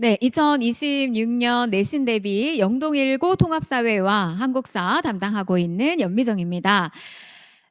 네, 2026년 내신 대비 영동일고 통합사회와 한국사 담당하고 있는 연미정입니다.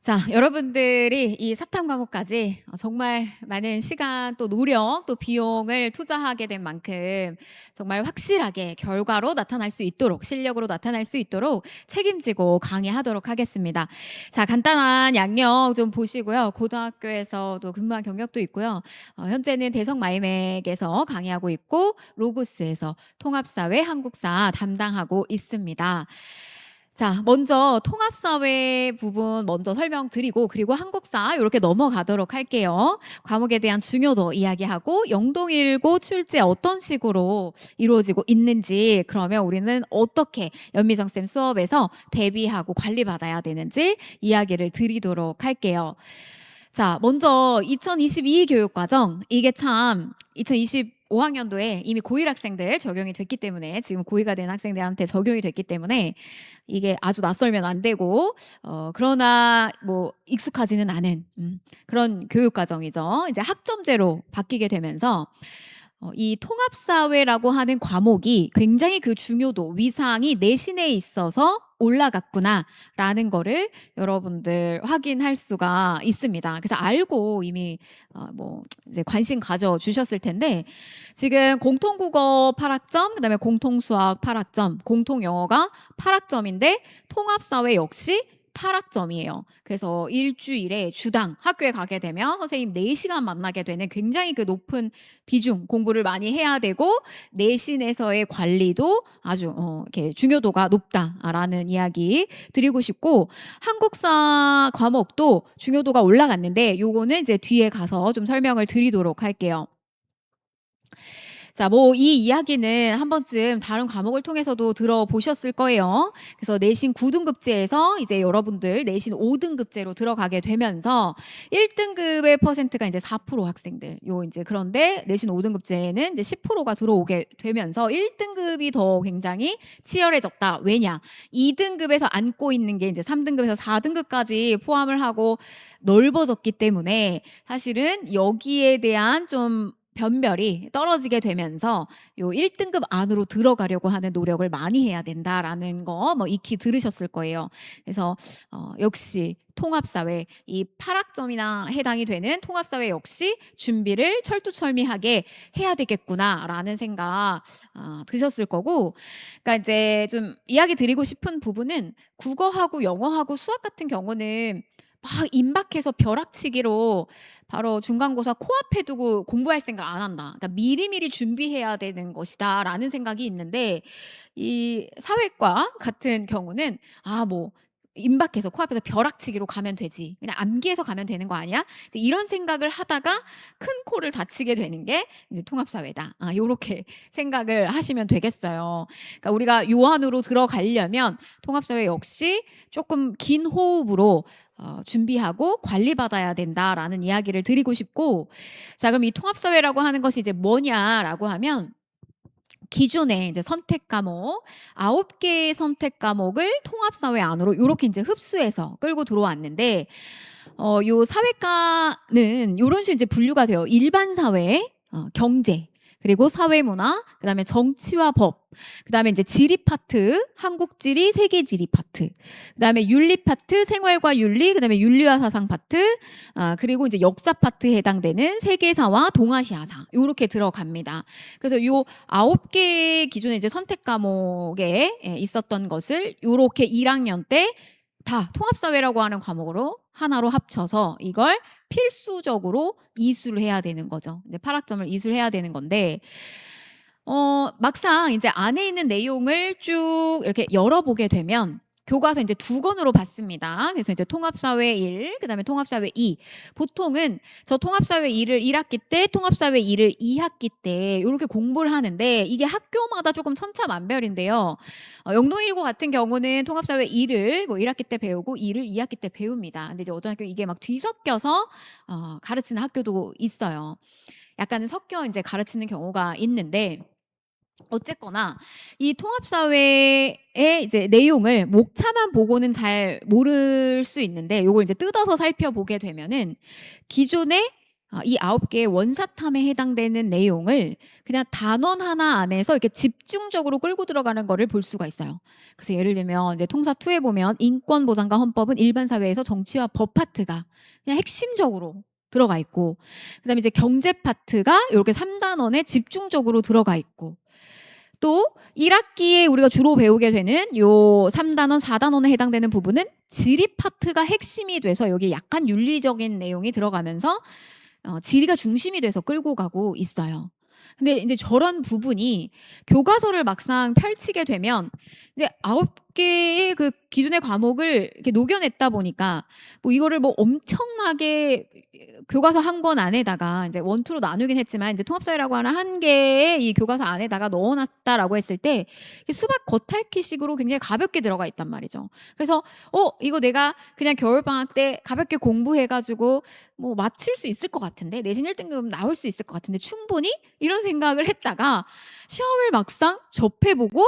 자, 여러분들이 이 사탐 과목까지 정말 많은 시간 또 노력 또 비용을 투자하게 된 만큼 정말 확실하게 결과로 나타날 수 있도록 실력으로 나타날 수 있도록 책임지고 강의하도록 하겠습니다. 자, 간단한 양력 좀 보시고요. 고등학교에서도 근무한 경력도 있고요. 현재는 대성 마이맥에서 강의하고 있고 로고스에서 통합사회 한국사 담당하고 있습니다. 자, 먼저 통합사회 부분 먼저 설명드리고 그리고 한국사 이렇게 넘어가도록 할게요. 과목에 대한 중요도 이야기하고 영동일고 출제 어떤 식으로 이루어지고 있는지 그러면 우리는 어떻게 연미정쌤 수업에서 대비하고 관리받아야 되는지 이야기를 드리도록 할게요. 자, 먼저 2022 교육과정 이게 참 2025학년도에 이미 고1 학생들 적용이 됐기 때문에 지금 고2가 된 학생들한테 적용이 됐기 때문에 이게 아주 낯설면 안 되고 그러나 뭐 익숙하지는 않은 그런 교육과정이죠. 이제 학점제로 바뀌게 되면서 이 통합사회라고 하는 과목이 굉장히 그 중요도, 위상이 내신에 있어서 올라갔구나라는 거를 여러분들 확인할 수가 있습니다. 그래서 알고 이미 뭐 이제 관심 가져 주셨을 텐데 지금 공통국어 8학점, 그다음에 공통수학 8학점, 공통영어가 8학점인데 통합사회 역시 8학점이에요. 그래서 일주일에 주당 학교에 가게 되면 선생님 4시간 만나게 되는 굉장히 그 높은 비중 공부를 많이 해야 되고 내신에서의 관리도 아주 이렇게 중요도가 높다라는 이야기 드리고 싶고 한국사 과목도 중요도가 올라갔는데 요거는 이제 뒤에 가서 좀 설명을 드리도록 할게요. 자, 뭐 이 이야기는 한 번쯤 다른 과목을 통해서도 들어보셨을 거예요. 그래서 내신 9등급제에서 이제 여러분들 내신 5등급제로 들어가게 되면서 1등급의 퍼센트가 이제 4% 학생들. 요 이제 그런데 내신 5등급제에는 이제 10%가 들어오게 되면서 1등급이 더 굉장히 치열해졌다. 왜냐? 2등급에서 안고 있는 게 이제 3등급에서 4등급까지 포함을 하고 넓어졌기 때문에 사실은 여기에 대한 좀 변별이 떨어지게 되면서 요 1등급 안으로 들어가려고 하는 노력을 많이 해야 된다라는 거 뭐 익히 들으셨을 거예요. 그래서 역시 통합사회 이 8학점이나 해당이 되는 통합사회 역시 준비를 철두철미하게 해야 되겠구나라는 생각 드셨을 거고 그러니까 이제 좀 이야기 드리고 싶은 부분은 국어하고 영어하고 수학 같은 경우는 막 임박해서 벼락치기로 바로 중간고사 코앞에 두고 공부할 생각 안 한다. 그러니까 미리미리 준비해야 되는 것이다라는 생각이 있는데 이 사회과 같은 경우는 뭐 임박해서 코앞에서 벼락치기로 가면 되지. 그냥 암기해서 가면 되는 거 아니야? 이런 생각을 하다가 큰 코를 다치게 되는 게 이제 통합사회다. 요렇게 생각을 하시면 되겠어요. 그러니까 우리가 요 안으로 들어가려면 통합사회 역시 조금 긴 호흡으로 준비하고 관리받아야 된다라는 이야기를 드리고 싶고 자 그럼 이 통합사회라고 하는 것이 이제 뭐냐라고 하면 기존의 이제 선택 과목 9개의 선택 과목을 통합사회 안으로 요렇게 이제 흡수해서 끌고 들어왔는데 요 사회과는 요런 식으로 이제 분류가 돼요. 일반 사회, 경제, 그리고 사회문화, 그다음에 정치와 법, 그다음에 이제 지리 파트, 한국 지리, 세계 지리 파트, 그다음에 윤리 파트, 생활과 윤리, 그다음에 윤리와 사상 파트, 그리고 이제 역사 파트에 해당되는 세계사와 동아시아사 요렇게 들어갑니다. 그래서 요 9개 기존의 이제 선택 과목에 있었던 것을 요렇게 1학년 때 다 통합사회라고 하는 과목으로 하나로 합쳐서 이걸 필수적으로 이수를 해야 되는 거죠. 이제 8학점을 이수를 해야 되는 건데 막상 이제 안에 있는 내용을 쭉 이렇게 열어보게 되면 교과서 이제 2권으로 받습니다. 그래서 이제 통합사회 1, 그다음에 통합사회 2. 보통은 저 통합사회 2를 1학기 때, 통합사회 2를 2학기 때 이렇게 공부를 하는데 이게 학교마다 조금 천차만별인데요. 영동일고 같은 경우는 통합사회 2를 뭐 1학기 때 배우고 2를 2학기 때 배웁니다. 근데 이제 어떤 학교 이게 막 뒤섞여서 가르치는 학교도 있어요. 약간은 섞여 이제 가르치는 경우가 있는데 어쨌거나 이 통합사회의 이제 내용을 목차만 보고는 잘 모를 수 있는데 요걸 이제 뜯어서 살펴보게 되면은 기존에 이 9개의 원사탐에 해당되는 내용을 그냥 단원 하나 안에서 이렇게 집중적으로 끌고 들어가는 거를 볼 수가 있어요. 그래서 예를 들면 이제 통사 2에 보면 인권보장과 헌법은 일반 사회에서 정치와 법 파트가 그냥 핵심적으로 들어가 있고, 그다음에 이제 경제 파트가 이렇게 3단원에 집중적으로 들어가 있고, 또 1학기에 우리가 주로 배우게 되는 요 3단원, 4단원에 해당되는 부분은 지리 파트가 핵심이 돼서 여기 약간 윤리적인 내용이 들어가면서 지리가 중심이 돼서 끌고 가고 있어요. 근데 이제 저런 부분이 교과서를 막상 펼치게 되면 이제 9개의 그 기존의 과목을 이렇게 녹여냈다 보니까 뭐 이거를 뭐 엄청나게 교과서 한 권 안에다가 이제 원투로 나누긴 했지만 이제 통합사회라고 하는 한 개의 이 교과서 안에다가 넣어놨다라고 했을 때 수박 겉핥기식으로 굉장히 가볍게 들어가 있단 말이죠. 그래서 이거 내가 그냥 겨울방학 때 가볍게 공부해가지고 뭐 맞출 수 있을 것 같은데, 내신 1등급 나올 수 있을 것 같은데 충분히 이런 생각을 했다가 시험을 막상 접해보고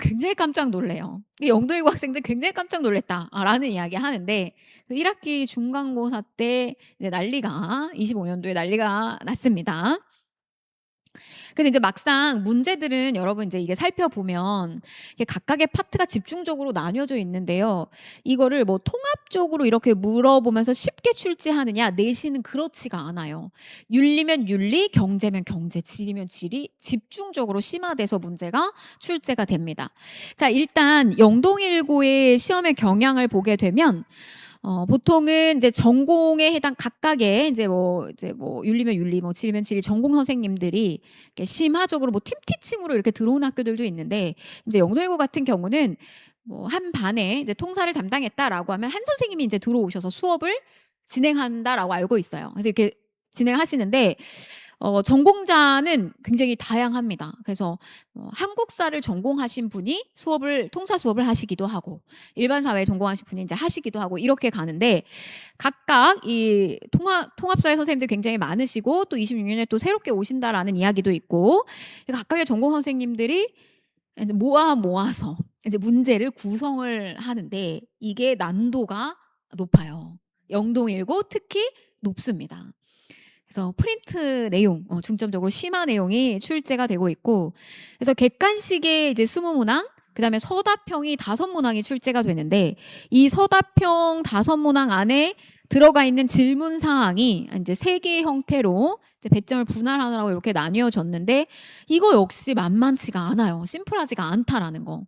굉장히 깜짝 놀래요. 영도1고 학생들 굉장히 깜짝 놀랐다라는 이야기 하는데, 1학기 중간고사 때 이제 난리가 25년도에 난리가 났습니다. 그래서 이제 막상 문제들은 여러분 이제 이게 살펴보면 이게 각각의 파트가 집중적으로 나뉘어져 있는데요. 이거를 뭐 통합적으로 이렇게 물어보면서 쉽게 출제하느냐, 내신은 그렇지가 않아요. 윤리면 윤리, 경제면 경제, 지리면 지리, 집중적으로 심화돼서 문제가 출제가 됩니다. 자, 일단 영동일고의 시험의 경향을 보게 되면 보통은 이제 전공에 해당 각각의 이제 뭐 윤리면 윤리, 뭐 지리면 지리 전공 선생님들이 이렇게 심화적으로 뭐 팀티칭으로 이렇게 들어온 학교들도 있는데, 이제 영도일고 같은 경우는 뭐 한 반에 이제 통사를 담당했다라고 하면 한 선생님이 이제 들어오셔서 수업을 진행한다라고 알고 있어요. 그래서 이렇게 진행하시는데 전공자는 굉장히 다양합니다. 그래서 한국사를 전공하신 분이 통사 수업을 하시기도 하고, 일반 사회 전공하신 분이 이제 하시기도 하고, 이렇게 가는데 각각 이 통합사회 선생님들 굉장히 많으시고, 또 26년에 또 새롭게 오신다라는 이야기도 있고, 각각의 전공 선생님들이 모아서 이제 문제를 구성을 하는데 이게 난도가 높아요. 영동일고 특히 높습니다. 그래서 프린트 내용, 중점적으로 심화 내용이 출제가 되고 있고, 그래서 객관식의 이제 20문항, 그다음에 서답형이 5문항이 출제가 되는데, 이 서답형 5문항 안에 들어가 있는 질문 사항이 이제 3개의 형태로 이제 배점을 분할하느라고 이렇게 나뉘어졌는데, 이거 역시 만만치가 않아요. 심플하지가 않다라는 거.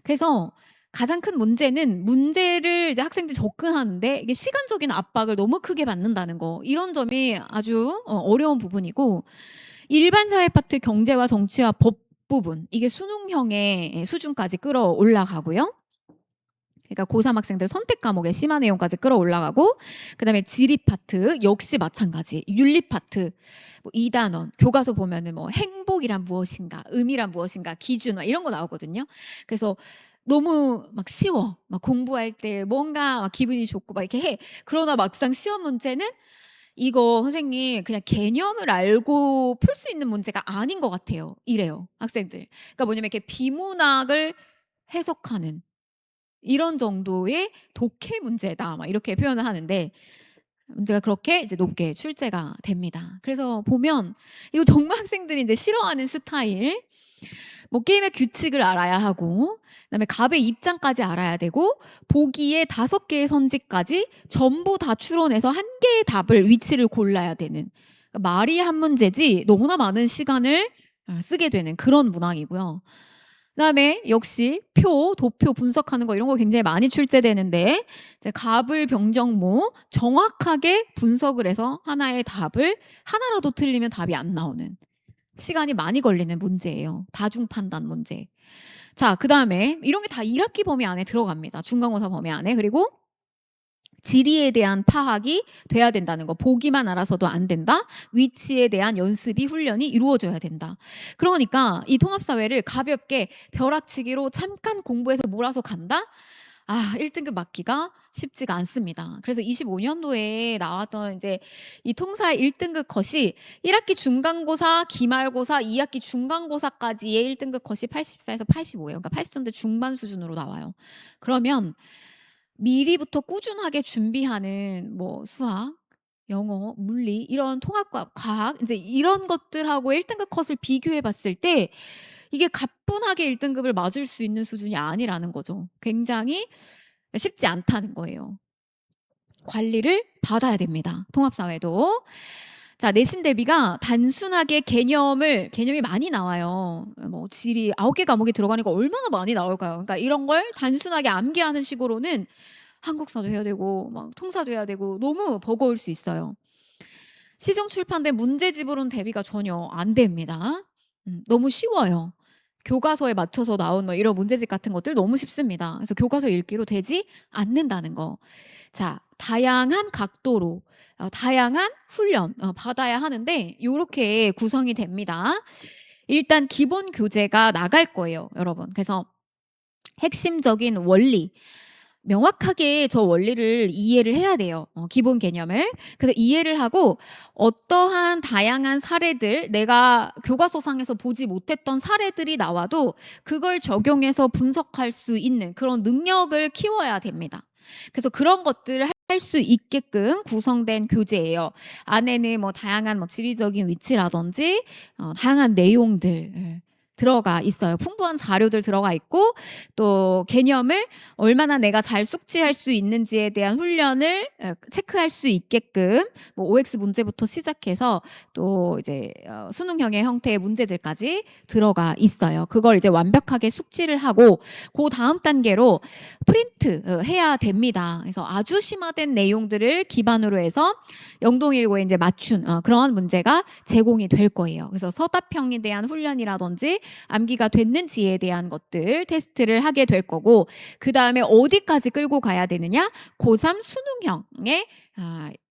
그래서 가장 큰 문제는 문제를 이제 학생들이 접근하는데 이게 시간적인 압박을 너무 크게 받는다는 거, 이런 점이 아주 어려운 부분이고, 일반 사회 파트 경제와 정치와 법 부분, 이게 수능형의 수준까지 끌어올라가고요. 그러니까 고3 학생들 선택 과목의 심화 내용까지 끌어올라가고, 그다음에 지리 파트 역시 마찬가지, 윤리 파트 뭐 2단원 교과서 보면은 뭐 행복이란 무엇인가, 의미란 무엇인가, 기준 이런 거 나오거든요. 그래서 너무 막 쉬워, 막 공부할 때 뭔가 막 기분이 좋고 막 이렇게 해. 그러나 막상 시험 문제는 이거 선생님 그냥 개념을 알고 풀 수 있는 문제가 아닌 것 같아요, 이래요 학생들. 그러니까 뭐냐면 이렇게 비문학을 해석하는 이런 정도의 독해 문제다, 막 이렇게 표현을 하는데, 문제가 그렇게 이제 높게 출제가 됩니다. 그래서 보면 이거 정말 학생들이 이제 싫어하는 스타일. 뭐 게임의 규칙을 알아야 하고, 그다음에 갑의 입장까지 알아야 되고, 보기에 5개의 선지까지 전부 다 추론해서 한 개의 답을 위치를 골라야 되는, 그러니까 말이 한 문제지 너무나 많은 시간을 쓰게 되는 그런 문항이고요. 그다음에 역시 도표 분석하는 거 이런 거 굉장히 많이 출제되는데, 이제 갑을 병정무 정확하게 분석을 해서 하나의 답을 하나라도 틀리면 답이 안 나오는, 시간이 많이 걸리는 문제예요. 다중 판단 문제. 자, 그다음에 이런 게 다 1학기 범위 안에 들어갑니다. 중간고사 범위 안에. 그리고 지리에 대한 파악이 돼야 된다는 거. 보기만 알아서도 안 된다. 위치에 대한 연습이, 훈련이 이루어져야 된다. 그러니까 이 통합사회를 가볍게 벼락치기로 잠깐 공부해서 몰아서 간다? 1등급 맞기가 쉽지가 않습니다. 그래서 25년도에 나왔던 이제 이 통사의 1등급 컷이 1학기 중간고사, 기말고사, 2학기 중간고사까지의 1등급 컷이 84에서 85예요. 그러니까 80점대 중반 수준으로 나와요. 그러면 미리부터 꾸준하게 준비하는 뭐 수학, 영어, 물리 이런 통합과 과학 인제 이런 것들하고 1 등급 컷을 비교해 봤을 때 이게 가뿐하게 1 등급을 맞을 수 있는 수준이 아니라는 거죠. 굉장히 쉽지 않다는 거예요. 관리를 받아야 됩니다, 통합사회도. 자, 내신 대비가 단순하게 개념이 많이 나와요. 뭐 지리 9개 과목이 들어가니까 얼마나 많이 나올까요? 그러니까 이런 걸 단순하게 암기하는 식으로는 한국사도 해야 되고 막 통사도 해야 되고 너무 버거울 수 있어요. 시중 출판된 문제집으로는 대비가 전혀 안 됩니다. 너무 쉬워요. 교과서에 맞춰서 나온 뭐 이런 문제집 같은 것들 너무 쉽습니다. 그래서 교과서 읽기로 되지 않는다는 거. 자, 다양한 각도로 다양한 훈련 받아야 하는데 요렇게 구성이 됩니다. 일단 기본 교재가 나갈 거예요, 여러분. 그래서 핵심적인 원리 명확하게 저 원리를 이해를 해야 돼요. 기본 개념을. 그래서 이해를 하고 어떠한 다양한 사례들 내가 교과서상에서 보지 못했던 사례들이 나와도 그걸 적용해서 분석할 수 있는 그런 능력을 키워야 됩니다. 그래서 그런 것들을 할 수 있게끔 구성된 교재예요. 안에는 뭐 다양한 뭐 지리적인 위치라든지 다양한 내용들 들어가 있어요. 풍부한 자료들 들어가 있고 또 개념을 얼마나 내가 잘 숙지할 수 있는지에 대한 훈련을 체크할 수 있게끔 뭐 OX 문제부터 시작해서 또 이제 수능형의 형태의 문제들까지 들어가 있어요. 그걸 이제 완벽하게 숙지를 하고 그 다음 단계로 프린트 해야 됩니다. 그래서 아주 심화된 내용들을 기반으로 해서 영동일고에 이제 맞춘 그런 문제가 제공이 될 거예요. 그래서 서답형에 대한 훈련이라든지 암기가 됐는지에 대한 것들 테스트를 하게 될 거고 그다음에 어디까지 끌고 가야 되느냐? 고3 수능형에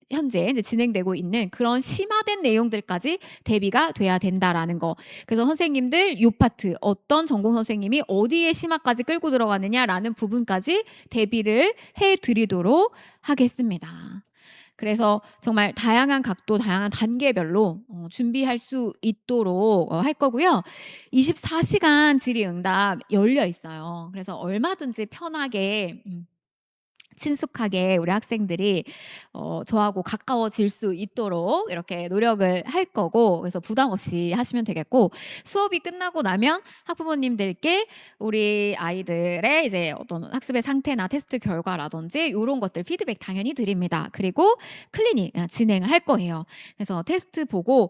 현재 이제 진행되고 있는 그런 심화된 내용들까지 대비가 돼야 된다라는 거. 그래서 선생님들 요 파트 어떤 전공 선생님이 어디에 심화까지 끌고 들어가느냐라는 부분까지 대비를 해 드리도록 하겠습니다. 그래서 정말 다양한 각도, 다양한 단계별로 준비할 수 있도록 할 거고요. 24시간 질의응답 열려 있어요. 그래서 얼마든지 편하게 친숙하게 우리 학생들이 저하고 가까워질 수 있도록 이렇게 노력을 할 거고 그래서 부담 없이 하시면 되겠고 수업이 끝나고 나면 학부모님들께 우리 아이들의 이제 어떤 학습의 상태나 테스트 결과라든지 이런 것들 피드백 당연히 드립니다. 그리고 클리닉 진행을 할 거예요. 그래서 테스트 보고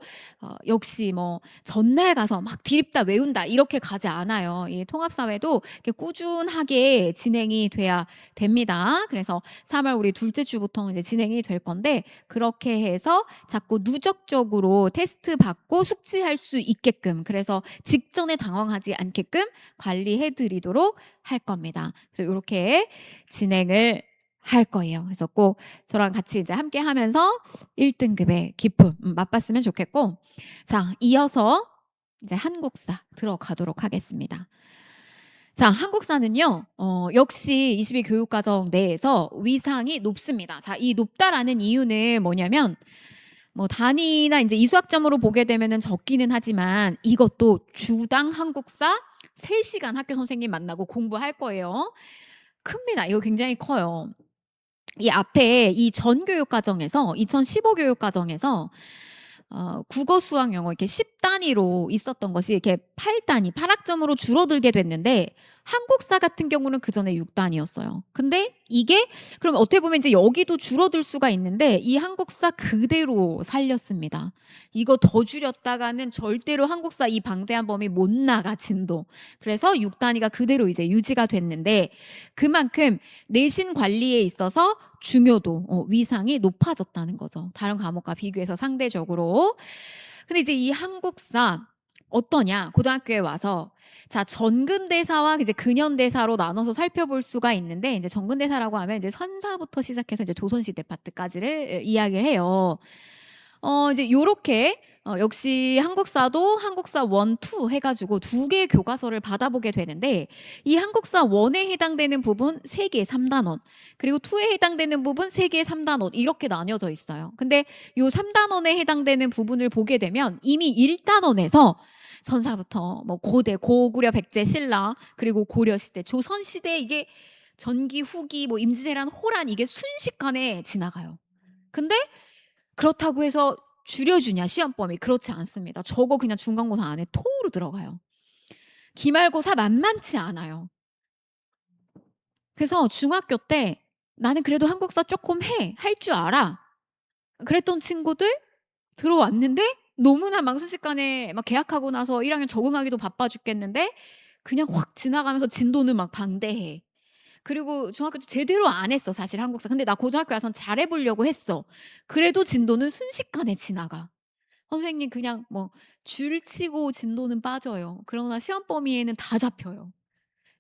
역시 뭐 전날 가서 막 드립다 외운다 이렇게 가지 않아요. 이 통합사회도 이렇게 꾸준하게 진행이 돼야 됩니다. 그래서 3월 우리 둘째 주부터 이제 진행이 될 건데 그렇게 해서 자꾸 누적적으로 테스트 받고 숙지할 수 있게끔 그래서 직전에 당황하지 않게끔 관리해 드리도록 할 겁니다. 그래서 이렇게 진행을 할 거예요. 그래서 꼭 저랑 같이 이제 함께 하면서 1등급의 기쁨 맛봤으면 좋겠고 자, 이어서 이제 한국사 들어가도록 하겠습니다. 자, 한국사는요, 역시 22 교육과정 내에서 위상이 높습니다. 자, 이 높다라는 이유는 뭐냐면, 뭐 단위나 이제 이수학점으로 보게 되면은 적기는 하지만 이것도 주당 한국사 3시간 학교 선생님 만나고 공부할 거예요. 큽니다. 이거 굉장히 커요. 이 앞에 이 전 교육과정에서 2015 교육과정에서 국어, 수학, 영어 이렇게 10단위로 있었던 것이 이렇게 8단위, 8학점으로 줄어들게 됐는데 한국사 같은 경우는 그전에 6단위였어요. 근데 이게 그럼 어떻게 보면 이제 여기도 줄어들 수가 있는데 이 한국사 그대로 살렸습니다. 이거 더 줄였다가는 절대로 한국사 이 방대한 범위 못 나가 진도. 그래서 6단위가 그대로 이제 유지가 됐는데 그만큼 내신 관리에 있어서 중요도, 위상이 높아졌다는 거죠. 다른 과목과 비교해서 상대적으로. 근데 이제 이 한국사 어떠냐? 고등학교에 와서 자, 전근대사와 이제 근현대사로 나눠서 살펴볼 수가 있는데 이제 전근대사라고 하면 이제 선사부터 시작해서 이제 조선시대 파트까지를 이야기를 해요. 이제 요렇게 역시 한국사도 한국사 1, 2 해가지고 2개의 교과서를 받아보게 되는데 이 한국사 1에 해당되는 부분 3개 3단원 그리고 2에 해당되는 부분 3개 3단원 이렇게 나뉘어져 있어요. 근데 요 3단원에 해당되는 부분을 보게 되면 이미 1단원에서 선사부터 뭐 고대, 고구려, 백제, 신라 그리고 고려시대, 조선시대 이게 전기, 후기, 뭐 임진왜란, 호란 이게 순식간에 지나가요. 근데 그렇다고 해서 줄여주냐 시험 범위? 그렇지 않습니다. 적어 그냥 중간고사 안에 통으로 들어가요. 기말고사 만만치 않아요. 그래서 중학교 때 '나는 그래도 한국사 쪼끔 해. 할 줄 알아.' 그랬던 친구들 들어왔는데 너무나 막 순식간에 막 개학하고 나서 1 학년 적응하기도 바빠 죽겠는데 그냥 확 지나가면서 진도는 막 방대해. 그리고 중학교 때 제대로 안 했어 사실 한국사. 근데 나 고등학교 와선 잘해 보려고 했어. 그래도 진도는 순식간에 지나가. 선생님 그냥 뭐 줄치고 진도는 빠져요. 그러나 시험 범위에는 다 잡혀요.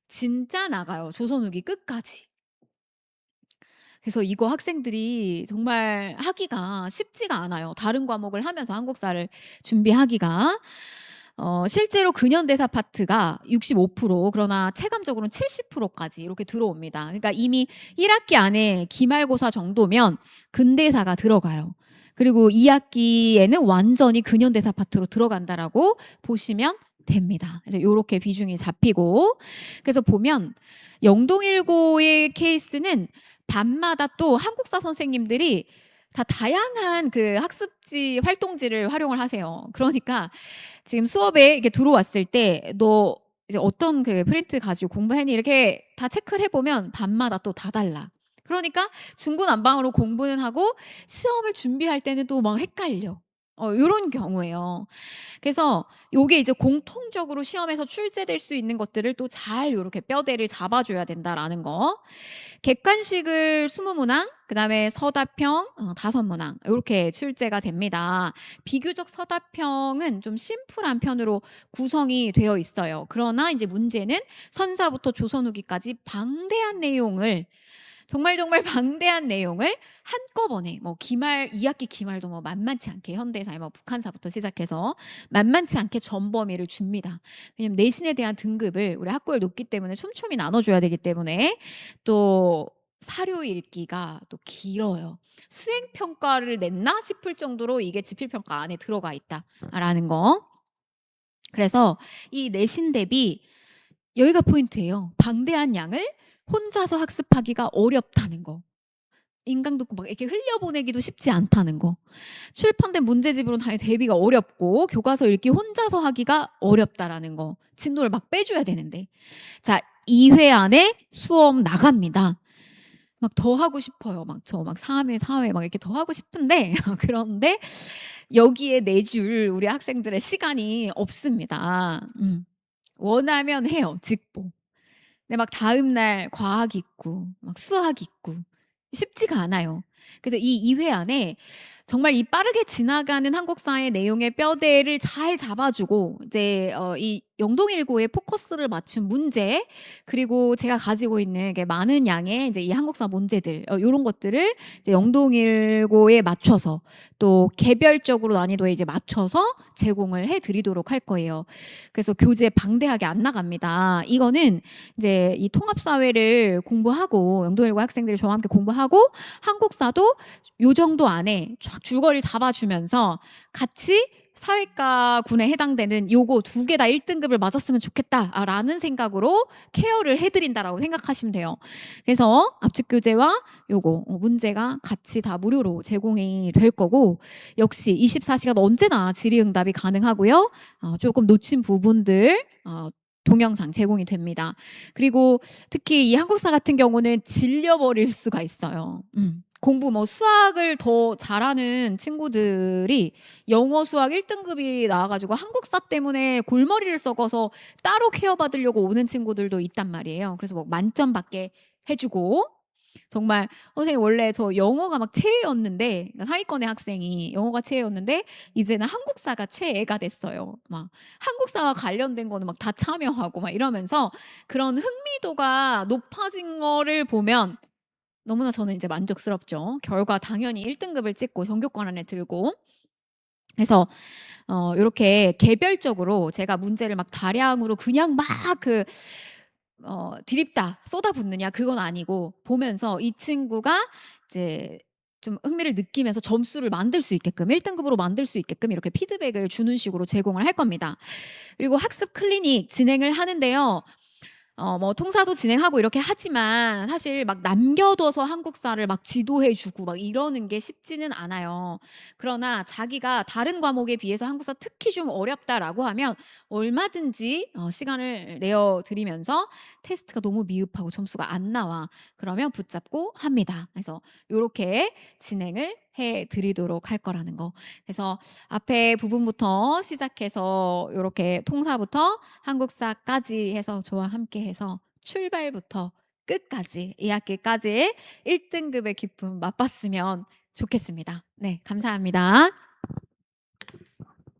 진짜 나가요 조선 후기 끝까지. 그래서 이거 학생들이 정말 하기가 쉽지가 않아요. 다른 과목을 하면서 한국사를 준비하기가. 실제로 근현대사 파트가 65% 그러나 체감적으로는 70% 까지 이렇게 들어옵니다. 그러니까 이미 1 학기 안에 기말고사 정도면 근대사가 들어가요. 그리고 2 학기에는 완전히 근현대사 파트로 들어간다라고 보시면 됩니다. 그래서 요렇게 비중이 잡히고 그래서 보면 영동일고의 케이스는 밤마다 또 한국사 선생님들이 다 다양한 그 학습지 활동지를 활용을 하세요. 그러니까 지금 수업에 이렇게 들어왔을 때 "너 이제 어떤 그 프린트 가지고 공부했니?" 이렇게 다 체크를 해 보면 밤마다 또 다 달라. 그러니까 중구난방으로 공부는 하고 시험을 준비할 때는 또 막 헷갈려. 요런 경우예요. 그래서 요게 이제 공통적으로 시험에서 출제될 수 있는 것들을 또 잘 요렇게 뼈대를 잡아 줘야 된다라는 거. 객관식을 20 문항 그다음에 서답형 5 문항 요렇게 출제가 됩니다. 비교적 서답형은 좀 심플한 편으로 구성이 되어 있어요. 그러나 이제 문제는 선사부터 조선 후기까지 방대한 내용을 정말 방대한 내용을 한꺼번에 뭐 기말 2 학기 기말도 뭐 만만치 않게 현대사에 뭐 북한사부터 시작해서 만만치 않게 전 범위를 줍니다. 왜냐면 내신에 대한 등급을 우리 학구열 높기 때문에 촘촘히 나눠 줘야 되기 때문에 또 사료 읽기가 또 길어요. '수행 평가를 냈나?' 싶을 정도로 이게 지필 평가 안에 들어가 있다라는 거. 그래서 이 내신 대비 여기가 포인트예요. 방대한 양을 혼자서 학습하기가 어렵다는 거. 인강 듣고 막 이렇게 흘려보내기도 쉽지 않다는 거. 출판된 문제집으로는 당연히 대비가 어렵고 교과서 읽기 혼자서 하기가 어렵다라는 거. 진도를 막 빼줘야 되는데. 자, 2회 안에 수업 나갑니다. 막 더 하고 싶어요. 막 저 막 3회, 4회 막 이렇게 더 하고 싶은데 그런데 여기에 내줄 우리 학생들의 시간이 없습니다. 원하면 해요, 직보. 근데 막 다음날 과학 있고 막 수학 있고 쉽지가 않아요. 그래서 이 2회 안에 정말 이 빠르게 지나가는 한국사의 내용의 뼈대를 잘 잡아주고 이제 이 영동일고의 포커스를 맞춘 문제 그리고 제가 가지고 있는 게 많은 양의 이제 이 한국사 문제들 요런 것들을 이제 영동일고에 맞춰서 또 개별적으로 난이도에 이제 맞춰서 제공을 해 드리도록 할 거예요. 그래서 교재 방대하게 안 나갑니다. 이거는 이제 이 통합사회를 공부하고 영동일고 학생들이 저와 함께 공부하고 한국사도 요 정도 안에 쫙 줄거리를 잡아주면서 같이 사회과군에 해당되는 요거 2개 다 1 등급을 맞았으면 좋겠다라는 생각으로 케어를 해 드린다라고 생각하시면 돼요. 그래서 압축 교재와 요거 문제가 같이 다 무료로 제공이 될 거고 역시 24시간 언제나 질의응답이 가능하고요. 쪼끔 놓친 부분들 동영상 제공이 됩니다. 그리고 특히 이 한국사 같은 경우는 질려 버릴 수가 있어요. 공부 뭐 수학을 더 잘하는 친구들이 영어 수학 1 등급이 나와 가지고 한국사 때문에 골머리를 썩어서 따로 케어 받으려고 오는 친구들도 있단 말이에요. 그래서 뭐 만점 받게 해 주고 정말 선생님 원래 저 영어가 막 최애였는데 그러니까 상위권의 학생이 영어가 최애였는데 이제는 한국사가 최애가 됐어요. 막 한국사와 관련된 거는 막 다 참여하고 막 이러면서 그런 흥미도가 높아진 거를 보면 너무나 저는 이제 만족스럽죠. 결과 당연히 1 등급을 찍고 전교권 안에 들고. 그래서 요렇게 개별적으로 제가 문제를 막 다량으로 그냥 막 그 드립다 쏟아붓느냐 그건 아니고 보면서 이 친구가 이제 좀 흥미를 느끼면서 점수를 만들 수 있게끔 1 등급으로 만들 수 있게끔 이렇게 피드백을 주는 식으로 제공을 할 겁니다. 그리고 학습 클리닉 진행을 하는데요. 뭐 통사도 진행하고 이렇게 하지만 사실 막 남겨둬서 한국사를 막 지도해 주고 막 이러는 게 쉽지는 않아요. 그러나 자기가 다른 과목에 비해서 한국사 특히 좀 어렵다라고 하면 얼마든지 시간을 내어 드리면서 테스트가 너무 미흡하고 점수가 안 나와. 그러면 붙잡고 합니다. 그래서 요렇게 진행을 해 드리도록 할 거라는 거. 그래서 앞에 부분부터 시작해서 요렇게 통사부터 한국사까지 해서 저와 함께 해서 출발부터 끝까지 2 학기까지 1 등급의 기쁨 맛봤으면 좋겠습니다. 네 감사합니다.